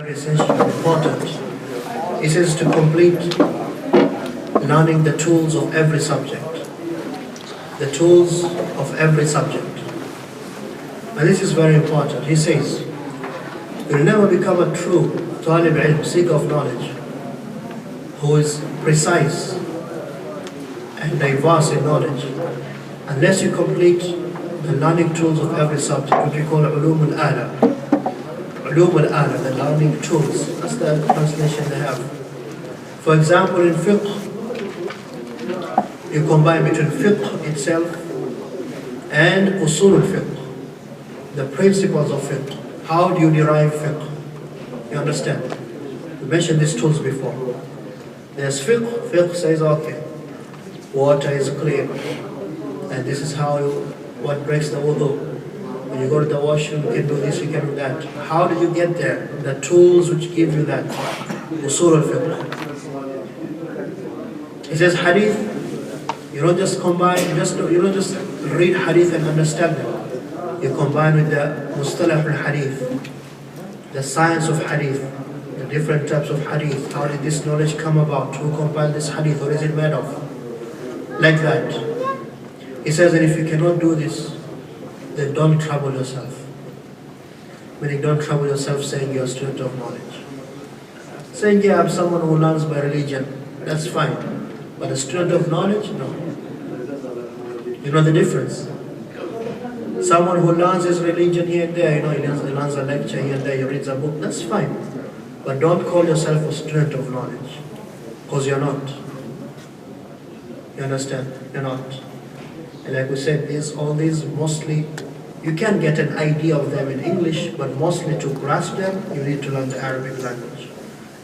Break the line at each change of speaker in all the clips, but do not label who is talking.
very essential and important. He says to complete learning the tools of every subject. The tools of every subject. And this is very important. He says, you'll never become a true talib ilm, seeker of knowledge, who is precise and diverse in knowledge, unless you complete the learning tools of every subject, which we call ulum al-ala. Ulum al-ala, the learning tools. That's the translation they have. For example, in fiqh, you combine between fiqh itself and usul al-fiqh, the principles of fiqh. How do you derive fiqh? You understand? We mentioned these tools before. There's fiqh. Fiqh says, okay, water is clear, and this is how what breaks the wudu. When you go to the washroom, you can do this, you can do that. How do you get there? The tools which give you that. Usul al-fiqh. He says hadith. You don't just combine, you don't just read hadith and understand it. You combine with the mustalah al-hadith, the science of hadith, the different types of hadith. How did this knowledge come about? Who compiled this hadith? What is it made of? Like that. He says that if you cannot do this, then don't trouble yourself. Meaning don't trouble yourself saying you're a student of knowledge. Saying, yeah, I'm someone who learns by religion, that's fine. But a student of knowledge, no. You know the difference? Someone who learns his religion here and there, he learns a lecture here and there, he reads a book, that's fine. But don't call yourself a student of knowledge, because you're not. You understand? You're not. And like we said, all these mostly, you can get an idea of them in English, but mostly to grasp them, you need to learn the Arabic language.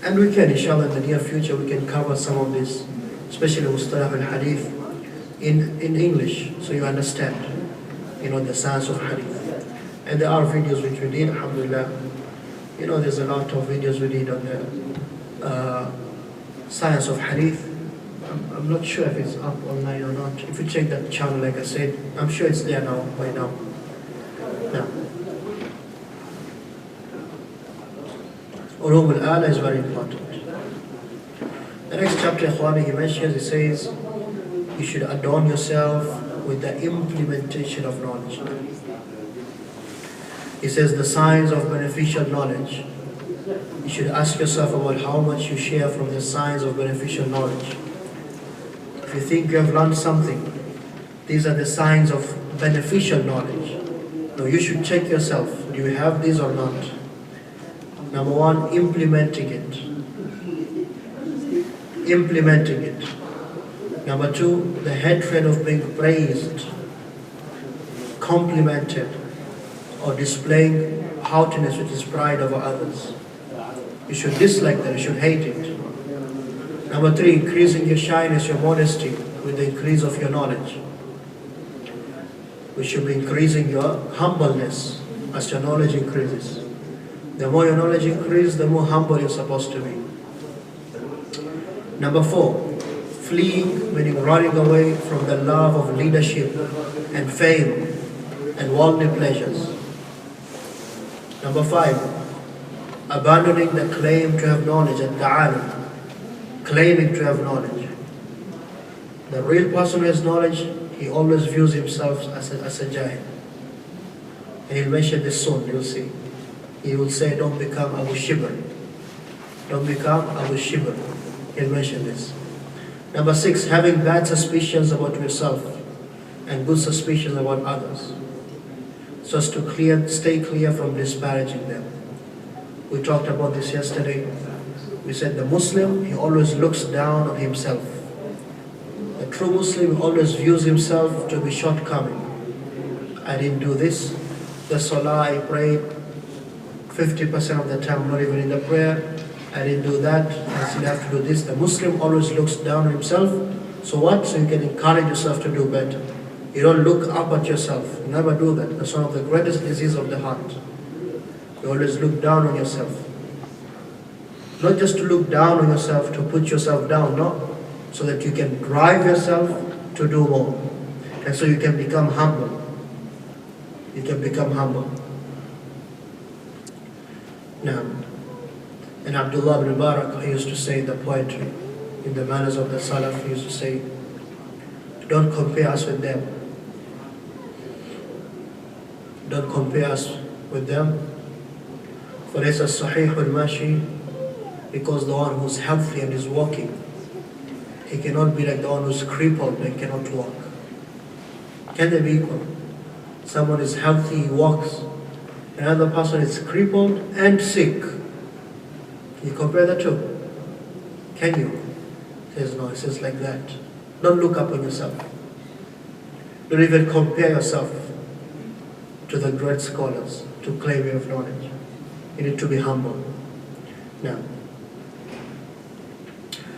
And we can, inshallah, in the near future, we can cover some of this, especially Mustalah al-Hadith, in English, so you understand, the science of Hadith. And there are videos which we did, alhamdulillah. There's a lot of videos we did on the science of Hadith. I'm not sure if it's up online or not. If you check that channel, like I said, I'm sure it's there now, by now. Ulum al-ala is very important. The next chapter, Ikhwani, he mentions, he says, you should adorn yourself with the implementation of knowledge. He says the signs of beneficial knowledge. You should ask yourself about how much you share from the signs of beneficial knowledge. If you think you have learned something, these are the signs of beneficial knowledge. Now you should check yourself, do you have these or not? Number one, implementing it. Implementing it. Number two, the hatred of being praised, complimented, or displaying haughtiness, which is pride over others. You should dislike that, you should hate it. Number three, increasing your shyness, your modesty with the increase of your knowledge. We should be increasing your humbleness as your knowledge increases. The more your knowledge increases, the more humble you're supposed to be. Number four, fleeing, meaning running away from the love of leadership and fame and worldly pleasures. Number five, abandoning the claim to have knowledge and ta'alim, claiming to have knowledge. The real person who has knowledge, he always views himself as a jahil. And he'll mention this soon, you'll see. He will say, don't become Abu Shibr. Don't become Abu Shibr. He'll mention this. Number six, having bad suspicions about yourself and good suspicions about others, so as to stay clear from disparaging them. We talked about this yesterday. We said the Muslim, he always looks down on himself. The true Muslim always views himself to be shortcoming. I didn't do this. The salah I prayed 50% of the time, not even in the prayer. I didn't do that. I still have to do this. The Muslim always looks down on himself. So what? So you can encourage yourself to do better. You don't look up at yourself. You never do that. That's one of the greatest diseases of the heart. You always look down on yourself. Not just to look down on yourself, to put yourself down, no. So that you can drive yourself to do more. And so you can become humble. You can become humble. Now, And Abdullah ibn Mubarak, he used to say in the poetry, in the manners of the Salaf, he used to say, don't compare us with them. Don't compare us with them. For it's a sahih al-mashi, because the one who's healthy and is walking, he cannot be like the one who's crippled and cannot walk. Can they be equal? Someone is healthy, he walks. Another person is crippled and sick. Can you compare the two? Can you? He says no, it says like that. Don't look up on yourself. Don't even compare yourself to the great scholars to claim you have knowledge. You need to be humble. Now,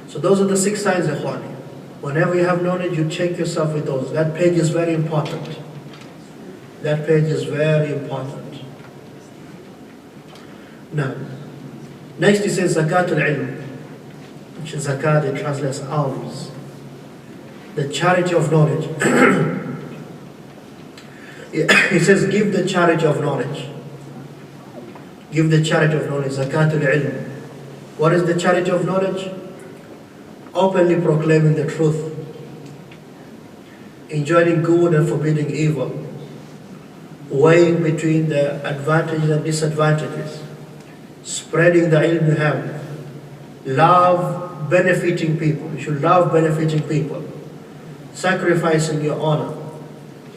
so those are the 6 signs, Ikhwani. Whenever you have knowledge, you check yourself with those. That page is very important. That page is very important. Now, next he says zakat al-ilm, which is zakat, it translates alms. The charity of knowledge. He says, give the charity of knowledge. Give the charity of knowledge, zakat al-ilm. What is the charity of knowledge? Openly proclaiming the truth, enjoining good and forbidding evil, weighing between the advantages and disadvantages, spreading the ilm you have, love benefiting people. You should love benefiting people, sacrificing your honor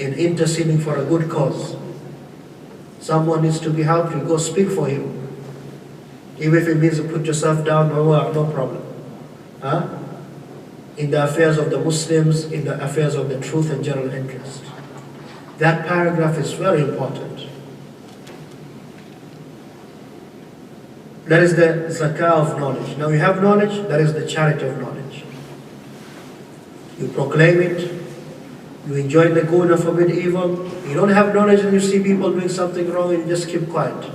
in interceding for a good cause. Someone needs to be helped, you go speak for him. Even if it means you put yourself down, no problem. Huh? In the affairs of the Muslims, in the affairs of the truth and general interest. That paragraph is very important. That is the zakah of knowledge. Now you have knowledge, that is the charity of knowledge. You proclaim it, you enjoy the good and forbid evil. You don't have knowledge and you see people doing something wrong and you just keep quiet.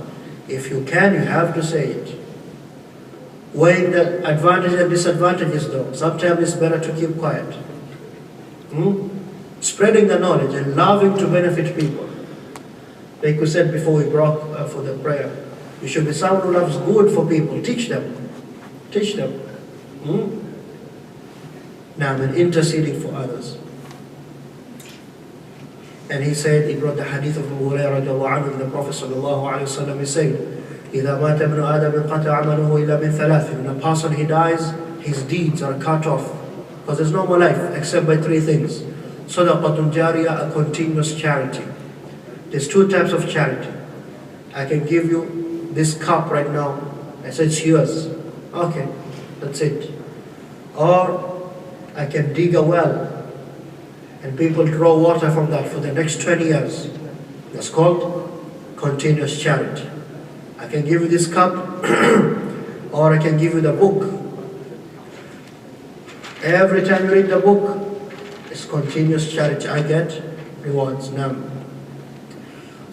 If you can, you have to say it. Weighing the advantages and disadvantages though, sometimes it's better to keep quiet. Spreading the knowledge and loving to benefit people. Like we said before we broke for the prayer, you should be someone who loves good for people. Teach them. Teach them. Now, and interceding for others. And he said, he brought the hadith of Abu Hurairah, the Prophet ﷺ, he said, إِذَا مَاتَ ابْنُ آدَمٍ قَطَعَ عَمَلُهُ إِلَّا مِنْ ثَلَاثٍ. When a person he dies, his deeds are cut off. Because there's no more life except by 3 things. صَدَقَةٌ جَارِيَةٌ, a continuous charity. There's 2 types of charity. I can give you this cup right now. I say it's yours. Okay, that's it. Or I can dig a well and people draw water from that for the next 20 years. That's called continuous charity. I can give you this cup or I can give you the book. Every time you read the book, it's continuous charity. I get rewards. Now,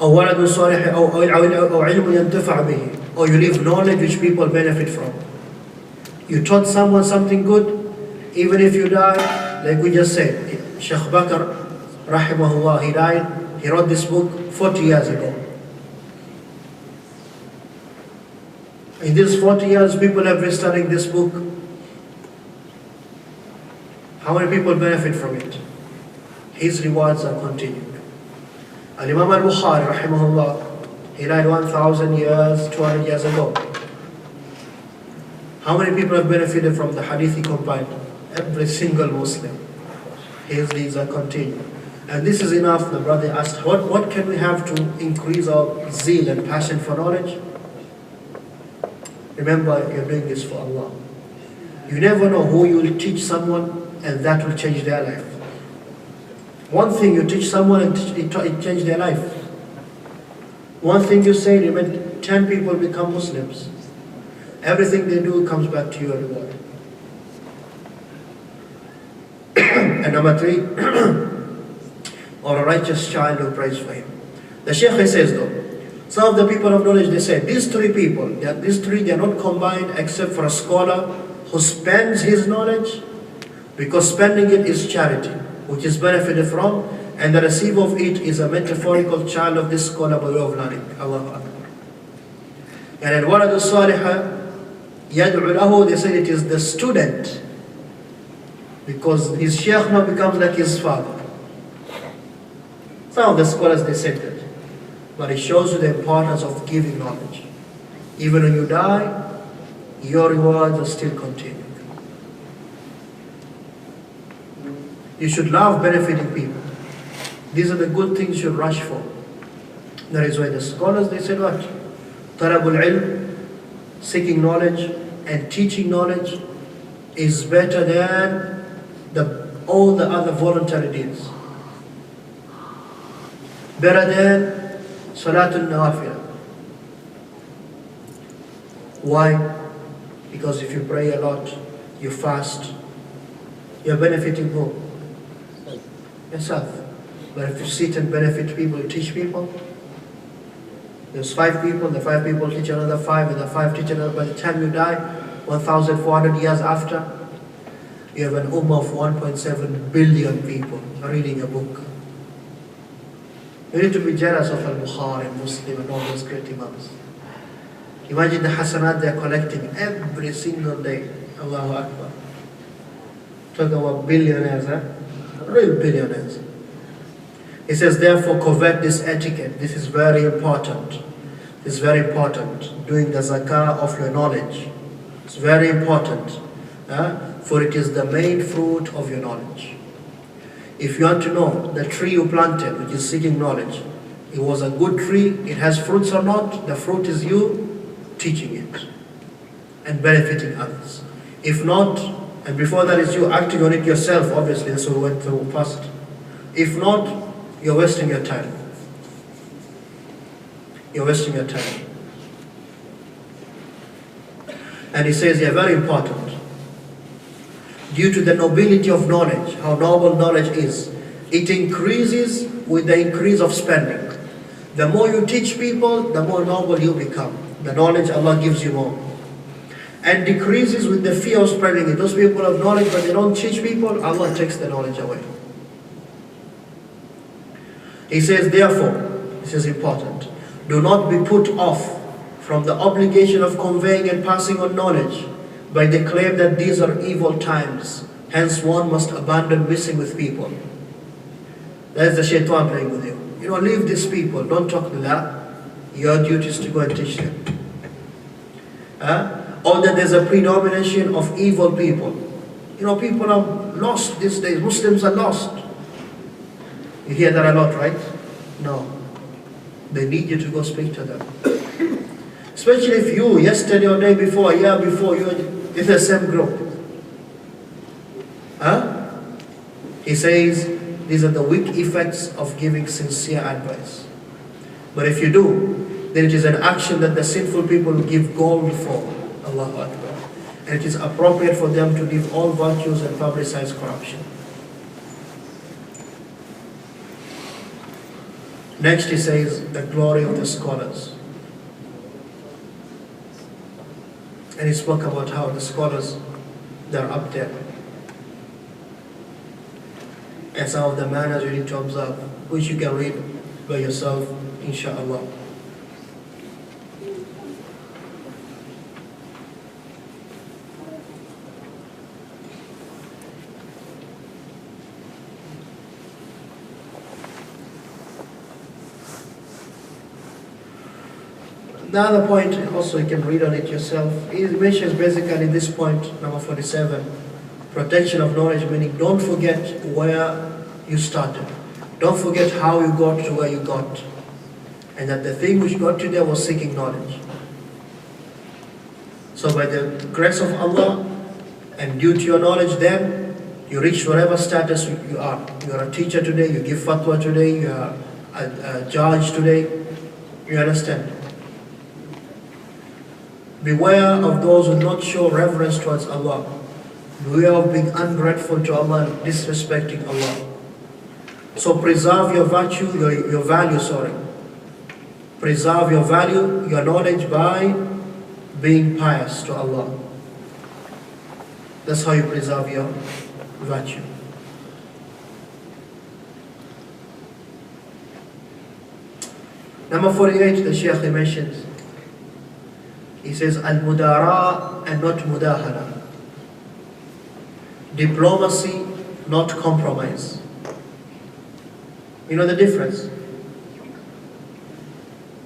أو ولد صالح أو علم ينتفع به, or you leave knowledge which people benefit from. You taught someone something good, even if you die, like we just said, Shaykh Bakr, rahimahullah, he died, he wrote this book 40 years ago. In these 40 years, people have been studying this book. How many people benefit from it? His rewards are continuing. Al-Imam al-Bukhari, rahimahullah, he died 1,000 years, 200 years ago. How many people have benefited from the hadith he compiled? Every single Muslim. His deeds are continuing. And this is enough. The brother asked, what can we have to increase our zeal and passion for knowledge? Remember, you're doing this for Allah. You never know who you will teach someone and that will change their life. One thing you teach someone and it changed their life. One thing you say, you made 10 people become Muslims. Everything they do comes back to your reward. And number 3, or a righteous child who prays for him. The Shaykh says though, some of the people of knowledge, they say, these 3 people, they are not combined except for a scholar who spends his knowledge, because spending it is charity, which is benefited from, and the receiver of it is a metaphorical child of this scholar by way of learning. Allahu Akbar. And then walad salihah, يَدْعُ لَهُ, they said it is the student, because his Shaykh now becomes like his father. Some of the scholars, they said that. But it shows you the importance of giving knowledge. Even when you die, your rewards are still continuing. You should love benefiting people. These are the good things you should rush for. That is why the scholars, they said what? Talabul ilm, seeking knowledge and teaching knowledge, is better than all the other voluntary deeds. Better than Salatul Nawafil. Why? Because if you pray a lot, you fast, you're benefiting who? Yourself. But if you sit and benefit people, you teach people, there's 5 people, the 5 people teach another 5, and the 5 teach another. By the time you die, 1,400 years after, you have an ummah of 1.7 billion people reading a book. You need to be jealous of Al-Bukhari and Muslim and all those great imams. Imagine the hasanat they are collecting every single day. Allahu Akbar. Talk about billionaires, huh? Real billionaires. He says, therefore, covet this etiquette. This is very important. It's very important. Doing the zakah of your knowledge. It's very important. For it is the main fruit of your knowledge. If you want to know the tree you planted, which is seeking knowledge, it was a good tree, it has fruits or not, the fruit is you teaching it and benefiting others. If not, and before that is you acting on it yourself, obviously, that's what we went through first. If not, you're wasting your time. You're wasting your time. And he says, yeah, very important. Due to the nobility of knowledge, how noble knowledge is, it increases with the increase of spending. The more you teach people, the more noble you become. The knowledge Allah gives you more. And decreases with the fear of spreading it. Those people have knowledge but they don't teach people, Allah takes the knowledge away. He says, therefore, this is important, do not be put off from the obligation of conveying and passing on knowledge by the claim that these are evil times. Hence one must abandon messing with people. That is the shaitan playing with you. You know, leave these people, don't talk to them. Your duty is to go and teach them. Or that there's a predomination of evil people. You know, people are lost these days. Muslims are lost. You hear that a lot, right? No. They need you to go speak to them. Especially if you, yesterday or day before, a year before, you're in the same group. He says, these are the weak effects of giving sincere advice. But if you do, then it is an action that the sinful people give gold for. Allahu Akbar. And it is appropriate for them to leave all virtues and publicize corruption. Next he says, the glory of the scholars. And he spoke about how the scholars, they're up there. And some of the manners you need to observe, which you can read by yourself, inshallah. The other point, also you can read on it yourself, he mentions basically this point, number 47, protection of knowledge, meaning don't forget where you started. Don't forget how you got to where you got. And that the thing which got you there was seeking knowledge. So by the grace of Allah, and due to your knowledge then, you reach whatever status you are. You are a teacher today, you give fatwa today, you are a judge today. You understand? Beware of those who do not show reverence towards Allah. Beware of being ungrateful to Allah and disrespecting Allah. So preserve your virtue, your value, Preserve your value, your knowledge by being pious to Allah. That's how you preserve your virtue. Number 48, the Shaykh mentions, He says al-mudara and not mudahana. Diplomacy, not compromise. You know the difference?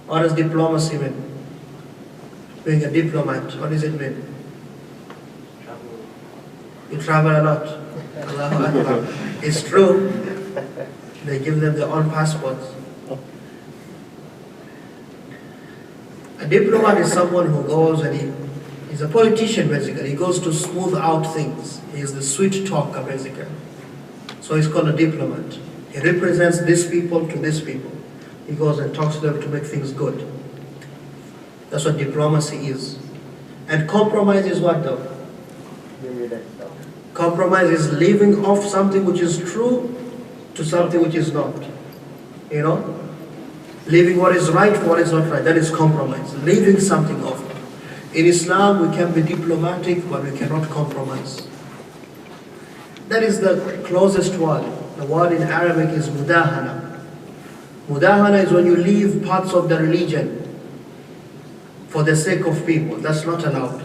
What does diplomacy mean? Being a diplomat, what does it mean? You travel a lot. Allahu Akbar. It's true. They give them their own passports. A diplomat is someone who goes and he's a politician basically. He goes to smooth out things. He is the sweet talker basically. So he's called a diplomat. He represents these people to these people. He goes and talks to them to make things good. That's what diplomacy is. And compromise is what though? Compromise is leaving off something which is true to something which is not. You know? Leaving what is right for what is not right. That is compromise. Leaving something off. In Islam we can be diplomatic but we cannot compromise. That is the closest word. The word in Arabic is mudahana. Mudahana is when you leave parts of the religion for the sake of people. That's not allowed.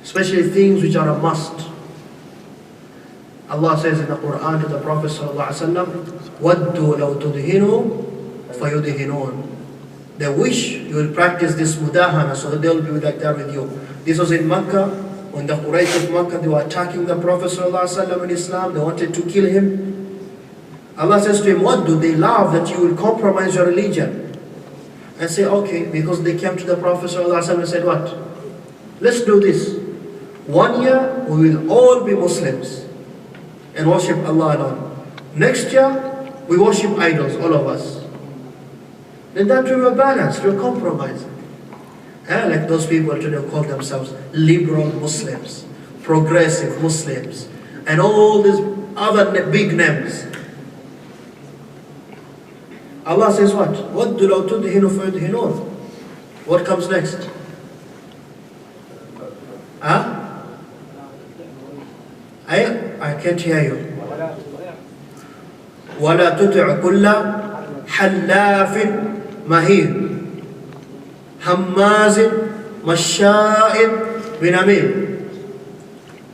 Especially things which are a must. Allah says in the Qur'an to the Prophet ﷺ, وَدُّوا لَوْ تُدْهِنُوا فَيُدْهِنُونَ. They wish you will practice this mudahana so that they will be like that with you. This was in Makkah, when the Quraysh of Makkah, they were attacking the Prophet ﷺ in Islam, they wanted to kill him. Allah says to him, what do they love that you will compromise your religion? And say, okay, because they came to the Prophet ﷺ and said, what? Let's do this. 1 year, we will all be Muslims and worship Allah alone. Next year, we worship idols, all of us. Then that we were balanced, we were compromising. Like those people today call themselves liberal Muslims, progressive Muslims, and all these other big names. Allah says what? وَدُّوا لَوْ تُدْهِنُوا فَيُدْهِنُونَ. What comes next? I can't hear you. وَلَا تُطِعْ كُلَّ حَلَّافٍ مَهِينٍ هَمَّازٍ مَشَّاءٍ بِنَمِيمٍ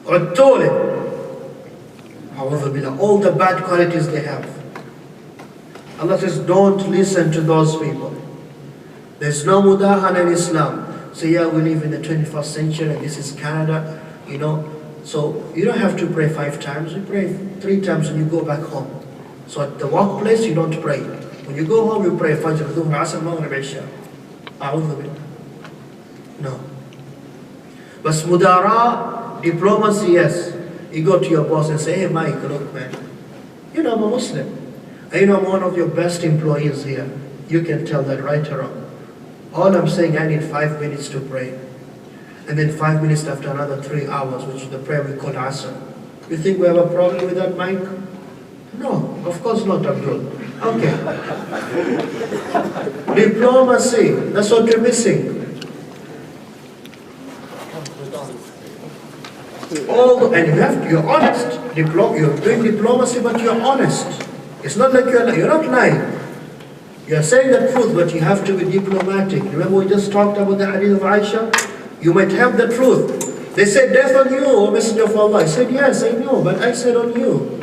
عُتُّولٍ. أعوذ بالله. All the bad qualities they have. Allah says, don't listen to those people. There's no mudahana in Islam. So yeah, we live in the 21st century and this is Canada, you know. So you don't have to pray 5 times. You pray 3 times when you go back home. So at the workplace, you don't pray. When you go home, you pray Fajr, Dhuhr, Asr, Maghrib, Isha. A'udhu billah. No. But mudara, diplomacy, yes. You go to your boss and say, hey Mike, look man, you know I'm a Muslim. And you know I'm one of your best employees here. You can tell that right or wrong. All I'm saying, I need 5 minutes to pray. And then 5 minutes after another 3 hours, which is the prayer we call Asr. You think we have a problem with that, Mike? No, of course not, Abdul. Okay. Diplomacy, that's what you're missing. And you're honest. You're doing diplomacy, but you're honest. It's not like you're not lying. You're saying the truth, but you have to be diplomatic. Remember we just talked about the hadith of Aisha? You might have the truth. They said, death on you, O Messenger of Allah. I said, yes, I know, but I said on you.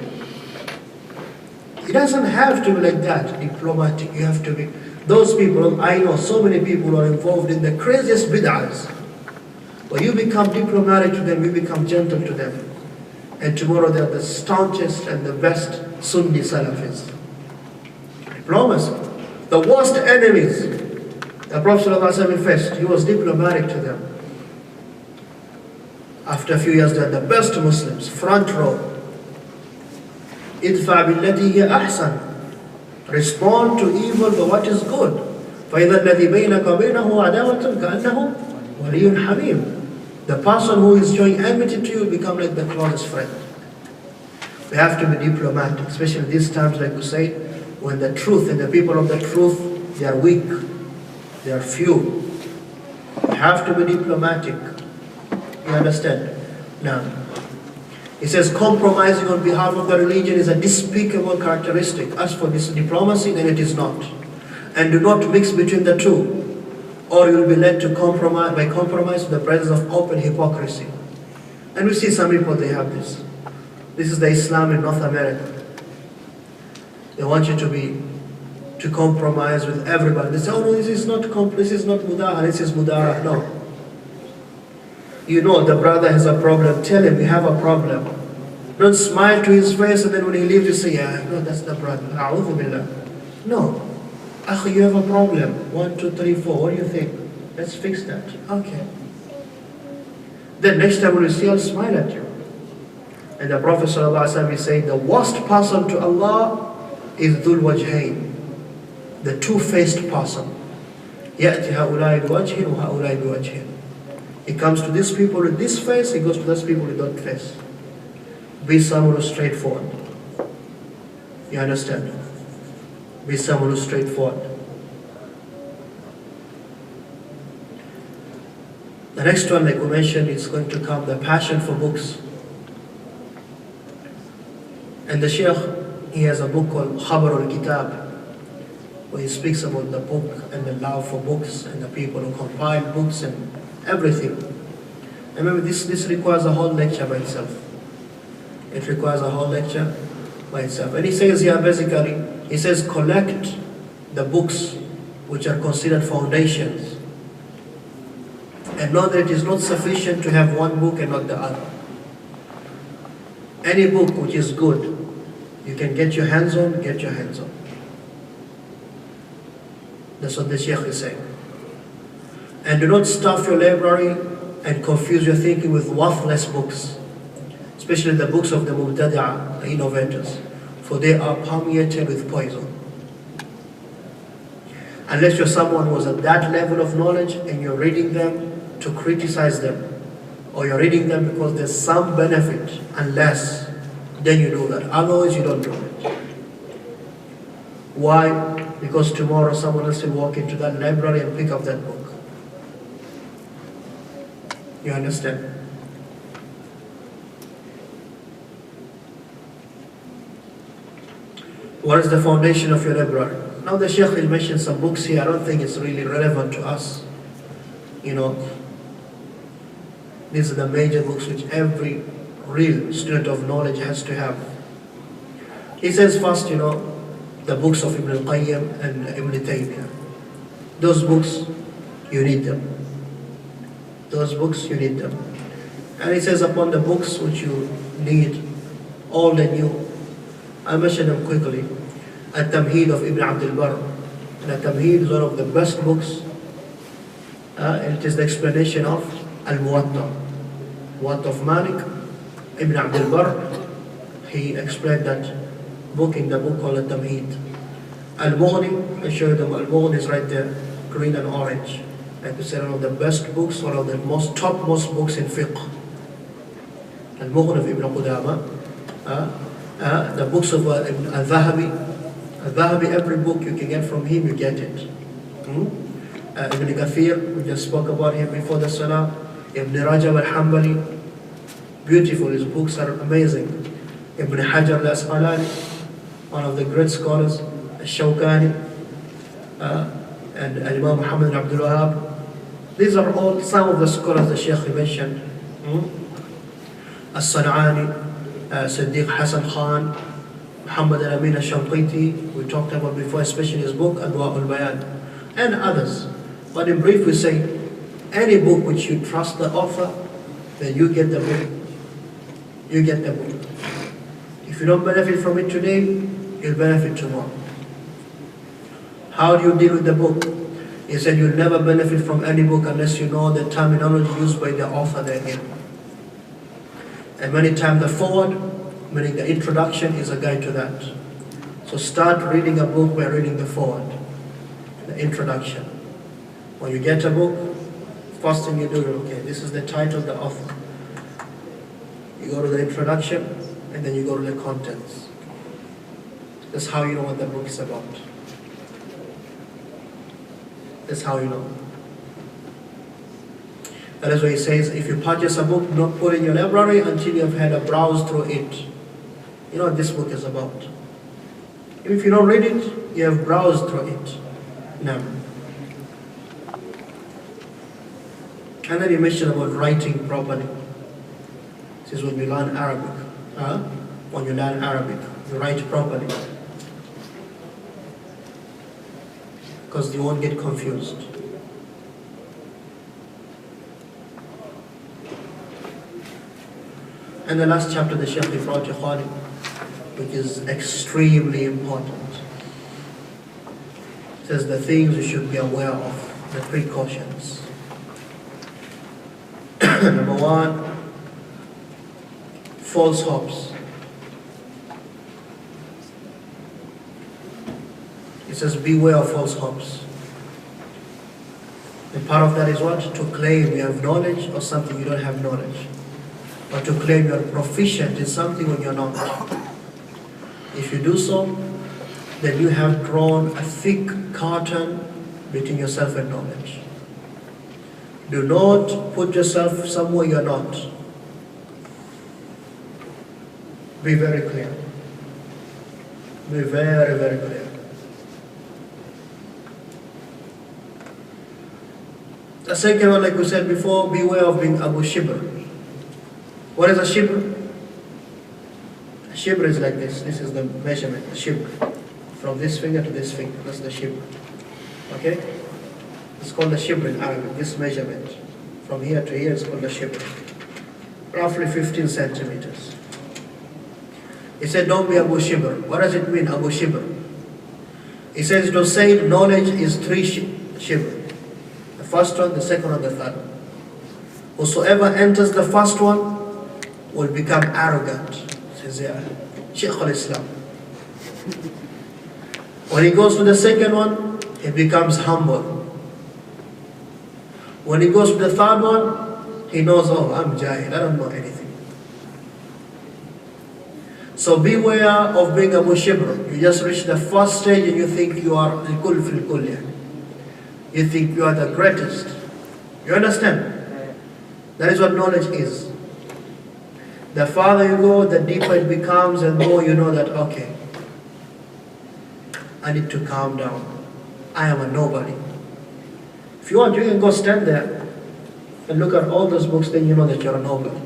It doesn't have to be like that, diplomatic. You have to be. Those people, I know so many people who are involved in the craziest bid'ahs. When you become diplomatic to them, you become gentle to them. And tomorrow they are the staunchest and the best Sunni Salafis. Diplomacy. The worst enemies the Prophet ﷺ faced, he was diplomatic to them. After a few years, they are the best Muslims, front row. Idfa billati hiya ahsan. Respond to evil by what is good. فَإِذَا الَّذِي بَيْنَكَ وَبَيْنَهُ عَدَاوَةٌ كَأَنَّهُ وَلِيٌّ حَمِيمٌ. The person who is showing enmity to you become like the closest friend. We have to be diplomatic, especially these times, like we say, when the truth and the people of the truth, they are weak, they are few. We have to be diplomatic. You understand? Now, he says compromising on behalf of the religion is a despicable characteristic. As for this diplomacy, then it is not. And do not mix between the two. or you will be led to compromise by compromise to the presence of open hypocrisy. And we see some people, they have this. This is the Islam in North America. They want you to compromise with everybody. They say, oh no, this is not mudaha, this is mudara. No. You know the brother has a problem, tell him we have a problem. Don't smile to his face and then when he leaves you say, yeah, no, that's the brother. A'udhu billah. No. Akhi, you have a problem. 1, 2, 3, 4. What do you think? Let's fix that. Okay. Then next time when you see, I'll smile at you. And the Prophet ﷺ is saying, the worst person to Allah is Dhul Wajhain, the two-faced person. يَأْتِ هَؤُلَاءِ بِوَجْهٍ وَهَؤُلَاءِ بِوَجْهٍ. He comes to these people with this face, he goes to those people with that face. Be someone who's straightforward. You understand? Be someone who's straightforward. The next one, like we mentioned, is going to come, the passion for books. And the Shaykh, he has a book called Khabar al-Kitab, where he speaks about the book and the love for books and the people who compile books and everything. And maybe this requires a whole lecture by itself. It requires a whole lecture by itself. And he says here basically, he says collect the books which are considered foundations. And know that it is not sufficient to have one book and not the other. Any book which is good, you can get your hands on, get your hands on. That's what the Shaykh is saying. And do not stuff your library and confuse your thinking with worthless books, especially the books of the Mubtadi'ah, the innovators, for they are permeated with poison. Unless you're someone who is at that level of knowledge and you're reading them to criticize them, or you're reading them because there's some benefit, unless, then you do that. Otherwise, you don't do it. Why? Because tomorrow someone else will walk into that library and pick up that book. You understand? What is the foundation of your library? Now the Shaykh will mention some books here. I don't think it's really relevant to us. You know, these are the major books which every real student of knowledge has to have. He says first, you know, the books of Ibn al-Qayyim and Ibn Taymiyyah. Those books, you need them. Those books, you need them. And he says upon the books which you need, old and new, I'll mention them quickly. At-Tamheed of Ibn Abdul Barr. And At-Tamheed is one of the best books. And it is the explanation of Al-Muwatta. Muwatta of Malik. Ibn Abdul Barr, he explained that book in the book called At-Tamheed. Al-Mughni, I showed them, Al-Mughni is right there, green and orange. Like we said, one of the best books, one of the topmost books in fiqh. Al-Mughni of Ibn Qudama. The books of Al-Dhahabi. Al-Dhahabi, every book you can get from him, you get it. Ibn Kathir, we just spoke about him before the Salah. Ibn Rajab al-Hanbali, beautiful, his books are amazing. Ibn Hajar al-Asqalani, one of the great scholars. Al-Shawkani, and Imam Muhammad AbdulAziz. These are all some of the scholars the Shaykh mentioned. As-San'ani, Siddiq Hassan Khan, Muhammad al-Amin al-Shanqiti, we talked about before, especially his book, Adwa al-Bayan, and others. But in brief, we say, any book which you trust the author, then you get the book. You get the book. If you don't benefit from it today, you'll benefit tomorrow. How do you deal with the book? He said you'll never benefit from any book unless you know the terminology used by the author therein. And many times the foreword, meaning the introduction, is a guide to that. So start reading a book by reading the foreword, the introduction. When you get a book, first thing you do, okay, this is the title of the author. You go to the introduction, and then you go to the contents. That's how you know what the book is about. That's how you know. That is why he says, if you purchase a book, don't put it in your library until you have had a browse through it. You know what this book is about. If you don't read it, you have browsed through it. Now, And then he mentioned about writing properly. This is when you learn Arabic. When you learn Arabic, you write properly. Because you won't get confused. And the last chapter the Shaykh brought Ikhwani, which is extremely important. It says the things you should be aware of, the precautions. Number one, false hopes. It says beware of false hopes. And part of that is what? To claim you have knowledge of something you don't have knowledge. Or to claim you're proficient in something when you're not. If you do so, then you have drawn a thick curtain between yourself and knowledge. Do not put yourself somewhere you're not. Be very clear. Be very, very clear. The second one, like we said before, beware of being Abu Shibr. What is a Shibr? A Shibr is like this. This is the measurement, the Shibr. From this finger to this finger, that's the Shibr. Okay? It's called the Shibr in Arabic, this measurement. From here to here is called the Shibr. Roughly 15 centimeters. He said, don't be Abu Shibr. What does it mean, Abu Shibr? He says, to say knowledge is 3 Shibr. The first one, the second one, the third one. Whosoever enters the first one will become arrogant. Says, yeah, Shaykh al-Islam. When he goes to the second one, he becomes humble. When he goes to the third one, he knows, oh, I'm Jahil, I don't know anything. So beware of being Abu Shibr. You just reach the first stage and you think you are al-kul fil kull. You think you are the greatest. You understand? That is what knowledge is. The farther you go, the deeper it becomes, and the more you know that, okay, I need to calm down. I am a nobody. If you want, you can go stand there and look at all those books, then you know that you're a nobody.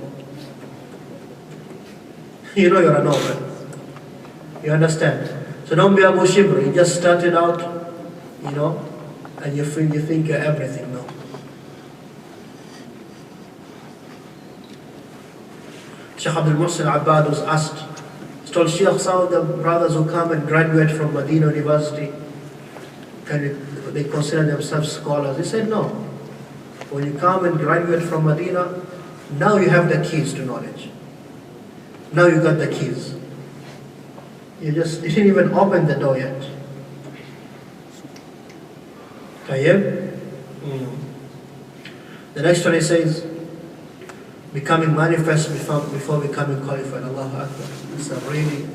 You know you're a nobody. You understand? So don't be Abu Shibr. You just started out, you know, and you think you're everything. No. Shaykh Abdul was asked, he told Shaykh, some of the brothers who come and graduate from Medina University, they consider themselves scholars. He said, no. When you come and graduate from Medina, now you have the keys to knowledge. Now you got the keys. You didn't even open the door yet. Tayyib? The next one he says, becoming manifest before becoming qualified. Allahu Akbar. It's a really...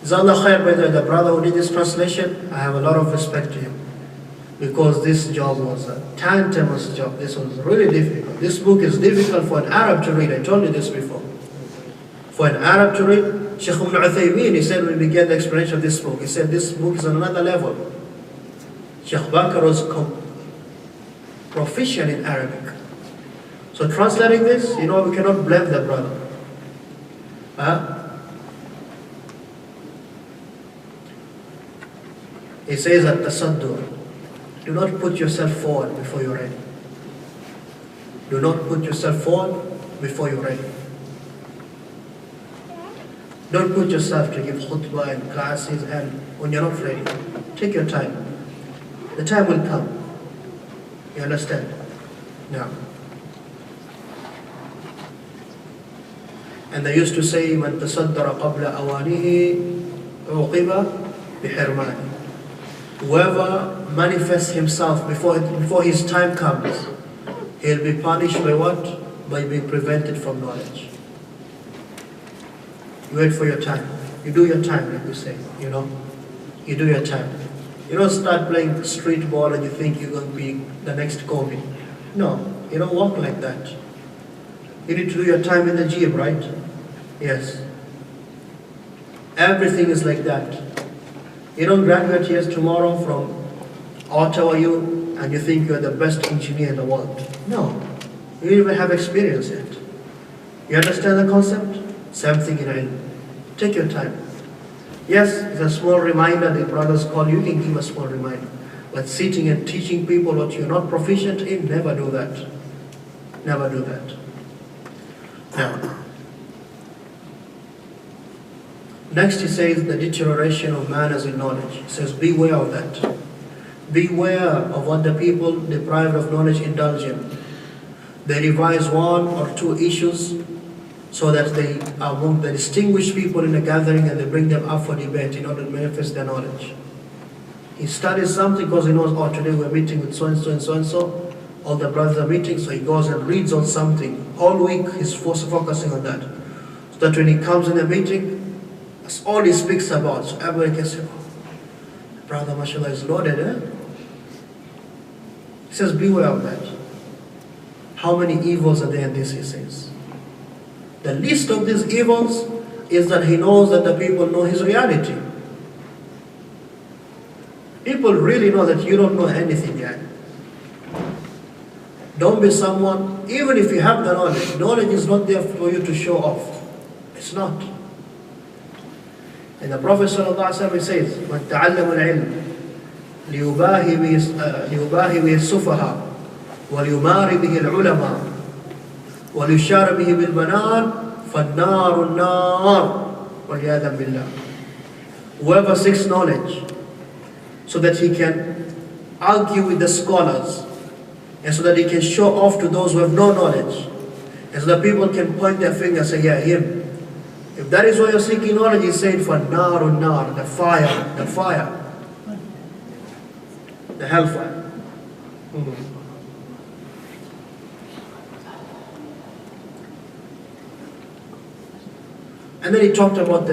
Jazakallah khair, by the brother who did this translation, I have a lot of respect to him. Because this job was a tantamous job. This was really difficult. This book is difficult for an Arab to read. I told you this before. For an Arab to read, Shaykh Uthaymeen, he said when we began the explanation of this book, he said this book is on another level. Shaykh Bakr was proficient in Arabic. So translating this, you know, we cannot blame the brother. He says at Tasaddur, do not put yourself forward before you're ready. Do not put yourself forward before you're ready. Don't put yourself to give khutbah and classes and when you're not ready. Take your time. The time will come. You understand? Now. And they used to say, من تصدر قبل أوانه عوقب بحرمانه. Whoever manifests himself before his time comes, he'll be punished by what? By being prevented from knowledge. You wait for your time. You do your time, like we say, you know. You do your time. You don't start playing street ball and you think you're going to be the next Kobe. No, you don't walk like that. You need to do your time in the gym, right? Yes. Everything is like that. You don't graduate here tomorrow from Ottawa, and you think you're the best engineer in the world. No, you don't even have experience yet. You understand the concept? Same thing in ilm. Take your time. Yes, it's a small reminder. The brothers call you, you can give a small reminder. But sitting and teaching people what you're not proficient in, never do that. Never do that. Now, next he says the deterioration of manners in knowledge. He says beware of that. Beware of what the people deprived of knowledge indulge in. They revise one or two issues so that they are among the distinguished people in a gathering, and they bring them up for debate in order to manifest their knowledge. He studies something because he knows, oh, today we're meeting with so-and-so and so-and-so. All the brothers are meeting, so he goes and reads on something. All week he's focusing on that. So that when he comes in the meeting, that's all he speaks about. So everybody can say, oh, brother, mashallah, is loaded, eh? He says, beware of that. How many evils are there in this, he says. The least of these evils is that he knows that the people know his reality. People really know that you don't know anything yet. Don't be someone, even if you have the knowledge, knowledge is not there for you to show off. It's not. And the Prophet ﷺ says, مَنْ تَعَلَّمُ الْعِلْمِ لِيُبَاهِ بِهِ السُّفَهَا وَلِيُمَارِ بِهِ الْعُلَمَاء وَلِيُشَارَ بِهِ بِالْبَنَانِ فَالنَّارُ النَّارُ وَلِيَاذًا بِاللَّهِ. Whoever seeks knowledge so that he can argue with the scholars, and so that he can show off to those who have no knowledge, and so that people can point their finger and say, yeah, him. If that is why you're seeking knowledge, he said, for nar, the fire, the hellfire. And then he talked about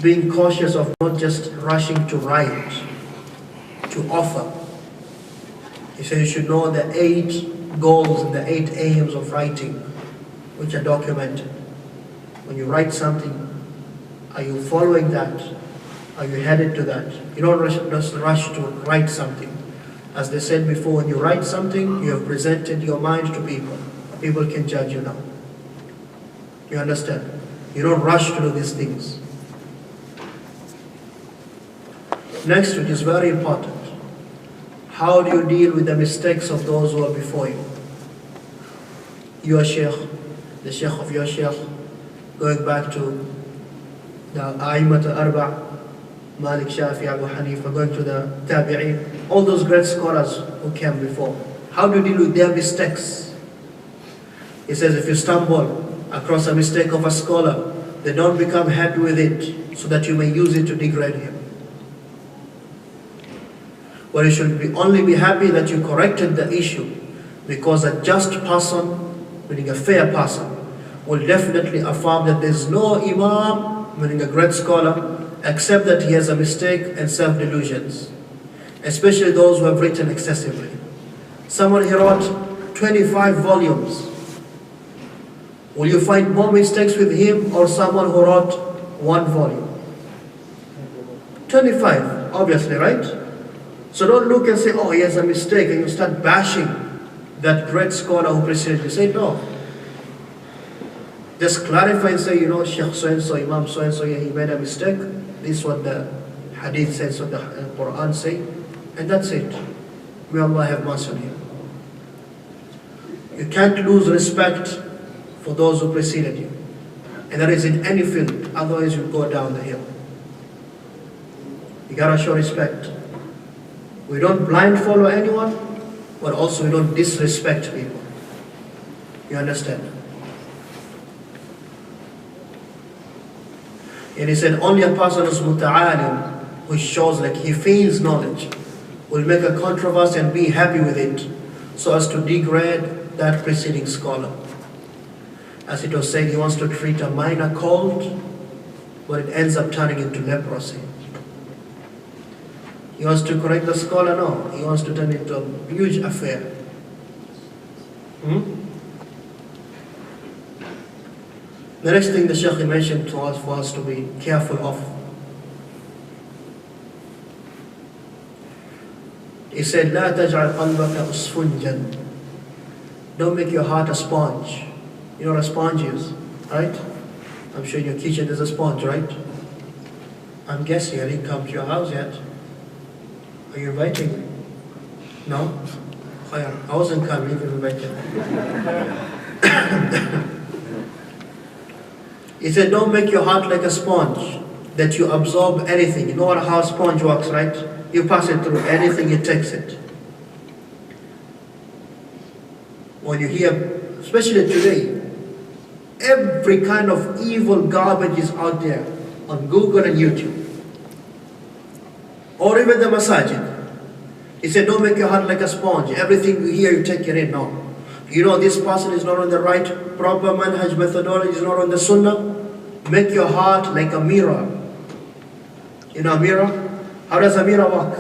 being cautious of not just rushing to write, to offer. He said you should know the 8 goals and the 8 aims of writing, which are documented. When you write something, are you following that? Are you headed to that? You don't just rush to write something. As they said before, when you write something, you have presented your mind to people. People can judge you now. You understand? You don't rush to do these things. Next, which is very important, how do you deal with the mistakes of those who are before you? Your Shaykh, the Shaykh of your Shaykh, going back to the A'immat al-Arba', Malik, Shafi, Abu Hanifa, going to the Tabi'in, all those great scholars who came before. How do you deal with their mistakes? He says if you stumble across a mistake of a scholar, then don't become happy with it so that you may use it to degrade him. But you should only be happy that you corrected the issue, because a just person, meaning a fair person, will definitely affirm that there is no Imam, meaning a great scholar, except that he has a mistake and self-delusions, especially those who have written excessively. Someone who wrote 25 volumes, will you find more mistakes with him or someone who wrote 1 volume? 25, obviously, right? So don't look and say, oh, he has a mistake, and you start bashing that great scholar who preceded you. Say, no. Just clarify and say, you know, Shaykh so-and-so, Imam so-and-so, yeah, he made a mistake. This is what the Hadith says, what the Qur'an says, and that's it. May Allah have mercy on him. You can't lose respect for those who preceded you. And that is in any field, otherwise you go down the hill. You gotta show respect. We don't blind follow anyone, but also we don't disrespect people. You understand? And he said only a person who's muta'alim, who shows like he feigns knowledge, will make a controversy and be happy with it, so as to degrade that preceding scholar. As it was said, he wants to treat a minor cold, but it ends up turning into leprosy. He wants to correct the scholar? No. He wants to turn it into a huge affair. The next thing the Shaykh mentioned to us for us to be careful of. He said, لا تجعل قلبك أسفنجا. Don't make your heart a sponge. You know what a sponge is, right? I'm sure in your kitchen there's a sponge, right? I'm guessing I didn't come to your house yet. Are you inviting me? No? I wasn't coming, you invited me. He said, don't make your heart like a sponge, that you absorb anything. You know what, how a sponge works, right? You pass it through, anything it takes it. When you hear, especially today, every kind of evil garbage is out there on Google and YouTube. Or even the masajid. He said, don't make your heart like a sponge. Everything you hear, you take it in. No. You know this person is not on the right, proper manhaj methodology, is not on the sunnah. Make your heart like a mirror. You know a mirror? How does a mirror work?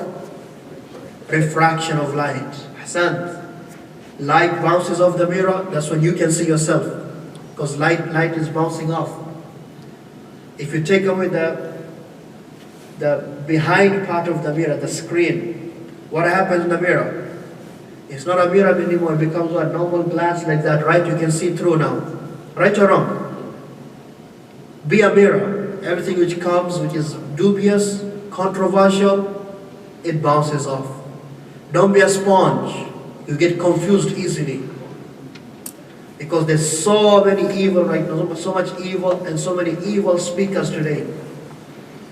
Refraction of light. Hassan. Light bounces off the mirror, that's when you can see yourself. Because light is bouncing off. If you take away the behind part of the mirror, the screen, what happens in the mirror? It's not a mirror anymore, it becomes a normal glass like that, right? You can see through now. Right or wrong? Be a mirror. Everything which comes, which is dubious, controversial, it bounces off. Don't be a sponge. You get confused easily. Because there's so many evil right now, so much evil and so many evil speakers today.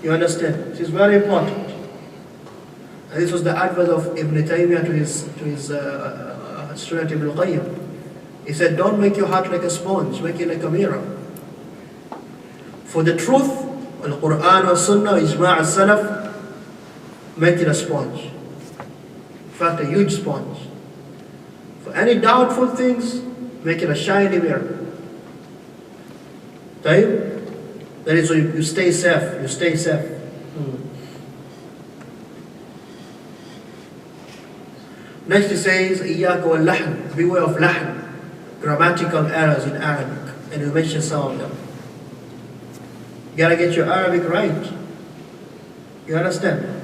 You understand? This is very important. And this was the advice of Ibn Taymiyyah to his student Ibn Qayyim. He said, don't make your heart like a sponge, make it like a mirror. For the truth, Al-Qur'an wa Sunnah, Ijma' al-Salaf, make it a sponge. In fact, a huge sponge. For any doubtful things, make it a shiny mirror. That is why you stay safe, you stay safe. Next he says, إِيَّاكَ وَاللَّحْنِ. Beware of lahn, grammatical errors in Arabic. And we mentioned some of them. You gotta get your Arabic right. You understand?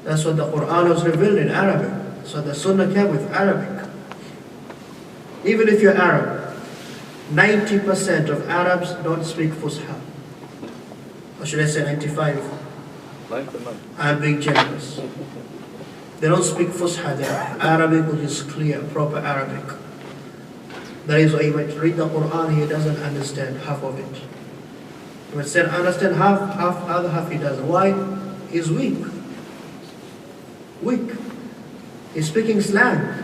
That's what the Qur'an was revealed in Arabic. So the Sunnah came with Arabic. Even if you're Arab, 90% of Arabs don't speak Fusha. Or should I say 95? I'm being generous. They don't speak Fusha there. Arabic, which is clear, proper Arabic. That is why he might read the Qur'an, he doesn't understand half of it. He might say, understand half, other half he doesn't. Why? He's weak. Weak. He's speaking slang.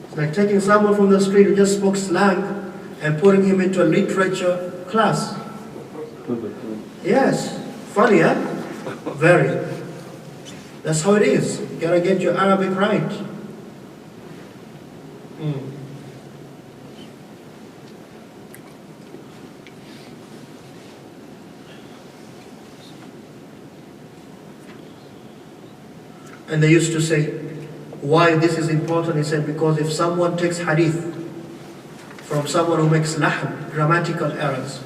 It's like taking someone from the street who just spoke slang and putting him into a literature class. Yes. Funny, huh? Very. That's how it is. You gotta get your Arabic right. And they used to say, why this is important? He said, because if someone takes hadith from someone who makes lahm, grammatical errors,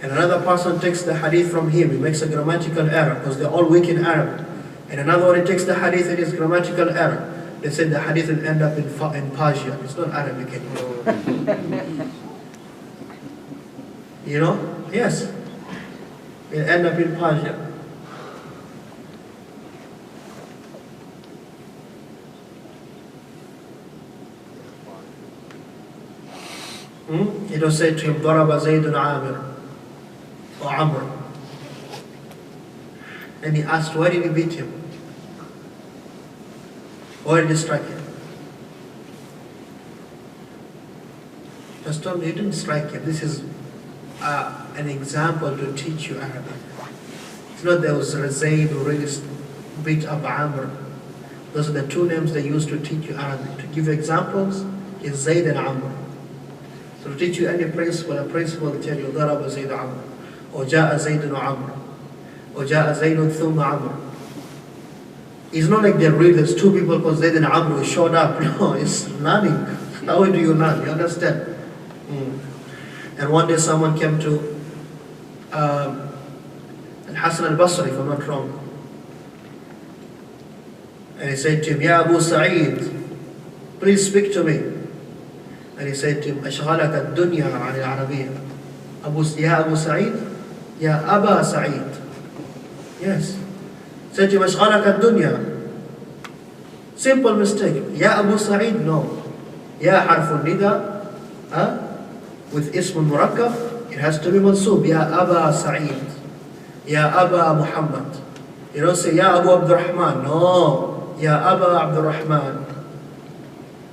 and another person takes the hadith from him, he makes a grammatical error, because they're all weak in Arab, and another one takes the hadith, it is grammatical error, they said the hadith will end up in Persian. It's not Arabic anymore. You know? Yes. It'll end up in Persian. It was said to him, ضرب زيد عامر or Amr. And he asked, why did he beat him? Why did he strike him? Just told me, he didn't strike him. This is an example to teach you Arabic. It's not there was Zayd who really beat up Amr. Those are the two names they used to teach you Arabic. To give you examples, is Zayd and Amr. So to teach you any principle, a principle will tell you, ضرب زيد عمرو, or جاء زيد وعمرو, or جاء زيد ثم عمرو. It's not like they're real, there's two people because Zayd and Amr showed up. No, it's learning. How do you learn? You understand? And one day someone came to Hassan al-Basri, if I'm not wrong. And he said to him, Ya Abu Sa'id, please speak to me. And he said to him, أشغلك الدنيا عن العربية. Ya Abu Sa'id, Ya Aba Sa'id. Yes. Said to him, أشغلك الدنيا. Simple mistake. Ya Abu Sa'id, no. Ya harf nida, with ism murakkab, it has to be mansub. Ya Aba Sa'id. Ya Aba Muhammad. You don't say Ya Abu Abdurrahman. No. Ya Aba Abdurrahman.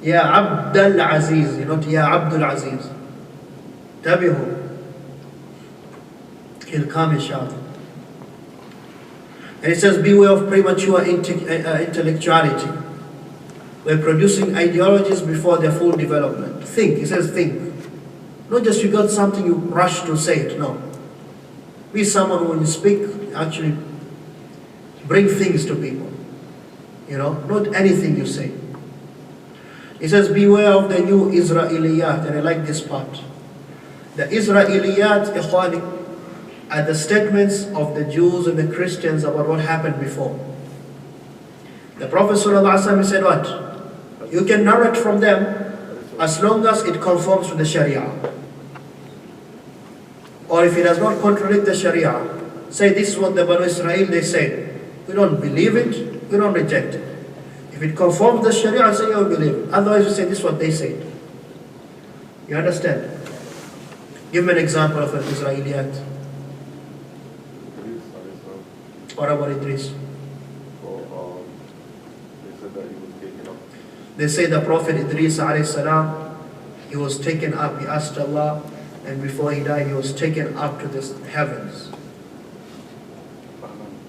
Ya AbdulAziz. You not Ya AbdulAziz. Tabihu. He'll come inshallah. And it says, beware of premature intellectuality. We're producing ideologies before their full development. Think, it says think. Not just you got something, you rush to say it, no. Be someone who, when you speak, actually bring things to people. You know, not anything you say. It says, beware of the new Israeliyat, and I like this part. The Israeliyat, ikhwani, are the statements of the Jews and the Christians about what happened before. The Prophet ﷺ said what? You can narrate from them as long as it conforms to the Sharia. Or if it does not contradict the Sharia, say this is what the Banu Israel they said. We don't believe it, we don't reject it. If it conforms to the Sharia, say you believe it. Otherwise we say this is what they said. You understand? Give me an example of an Israeliyat. What about Idris? They say the Prophet Idris alayhi salam, he was taken up, he asked Allah, and before he died he was taken up to the heavens.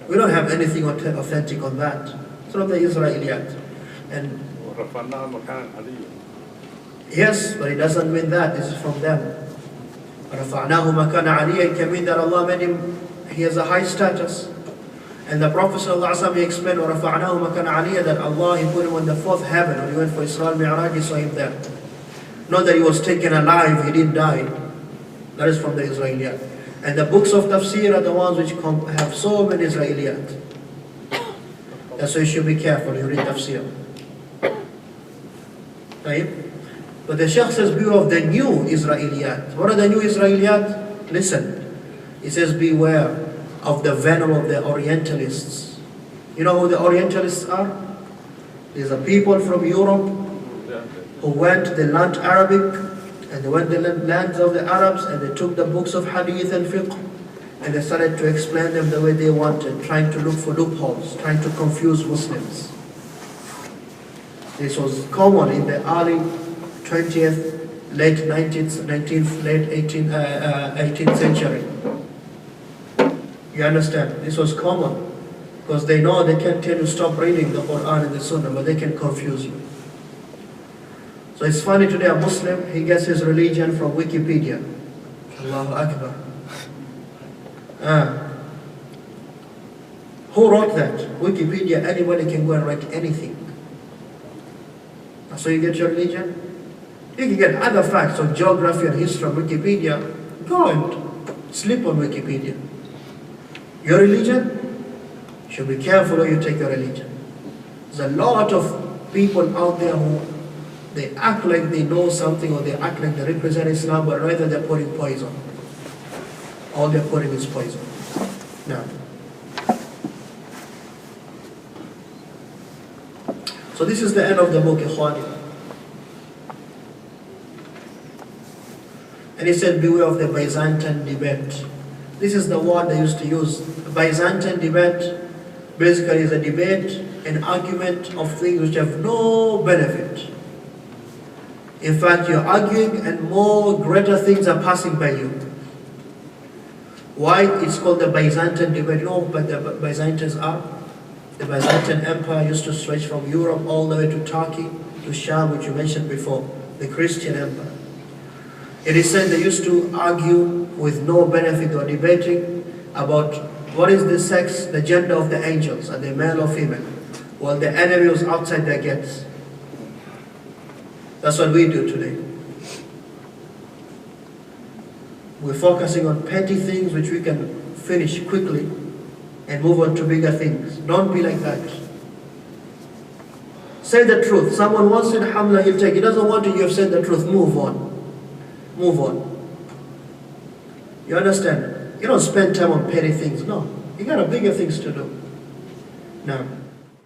We don't have anything authentic on that. It's not the Israeliyat. And yes, but it doesn't mean that. This is from them. رَفَعْنَاهُ مَكَانَ عَلِيًّا, it can mean that Allah made him, he has a high status. And the Prophet ﷺ, he explained, وَرَفَعْنَاهُ مَكَانَ عَلِيًّا, that Allah, he put him on the fourth heaven. When he went for Isra al-Mi'raj, he saw him there. Not that he was taken alive, he didn't die. That is from the Israeliyat. And the books of tafsir are the ones which have so many Israeliyat. That's why you should be careful when you read tafsir. Right? But the Shaykh says, beware of the new Israeliyat. What are the new Israeliyat? Listen. He says, beware of the venom of the Orientalists. You know who the Orientalists are? These are people from Europe who went, they learned Arabic, and they went to the lands of the Arabs, and they took the books of Hadith and Fiqh, and they started to explain them the way they wanted, trying to look for loopholes, trying to confuse Muslims. This was common in the early 20th, late 19th, late 18th century. You understand? This was common, because they know they can't tell you stop reading the Qur'an and the Sunnah, but they can confuse you. So it's funny today, a Muslim, he gets his religion from Wikipedia. Allahu Akbar. Who wrote that? Wikipedia, anybody can go and write anything. So you get your religion? You can get other facts of geography and history from Wikipedia. Go and sleep on Wikipedia. Your religion? You should be careful when you take your religion. There's a lot of people out there who they act like they know something, or they act like they represent Islam, but rather they're putting poison. All they're putting is poison. Now, so this is the end of the book, Ikhwani. And he said, beware of the Byzantine debate. This is the word they used to use. Byzantine debate basically is a debate, an argument of things which have no benefit. In fact, you're arguing and more greater things are passing by you. Why it's called the Byzantine debate? You know what the Byzantines are? The Byzantine Empire used to stretch from Europe all the way to Turkey, to Sham, which you mentioned before, the Christian Empire. It is said they used to argue with no benefit or debating about what is the sex, the gender of the angels, are they male or female? While the enemy was outside their gates. That's what we do today. We're focusing on petty things which we can finish quickly and move on to bigger things. Don't be like that. Say the truth. Someone wants it, alhamdulillah, he'll take it. He doesn't want it, you have said the truth. Move on. Move on. You understand? You don't spend time on petty things. No. You got bigger things to do. Now.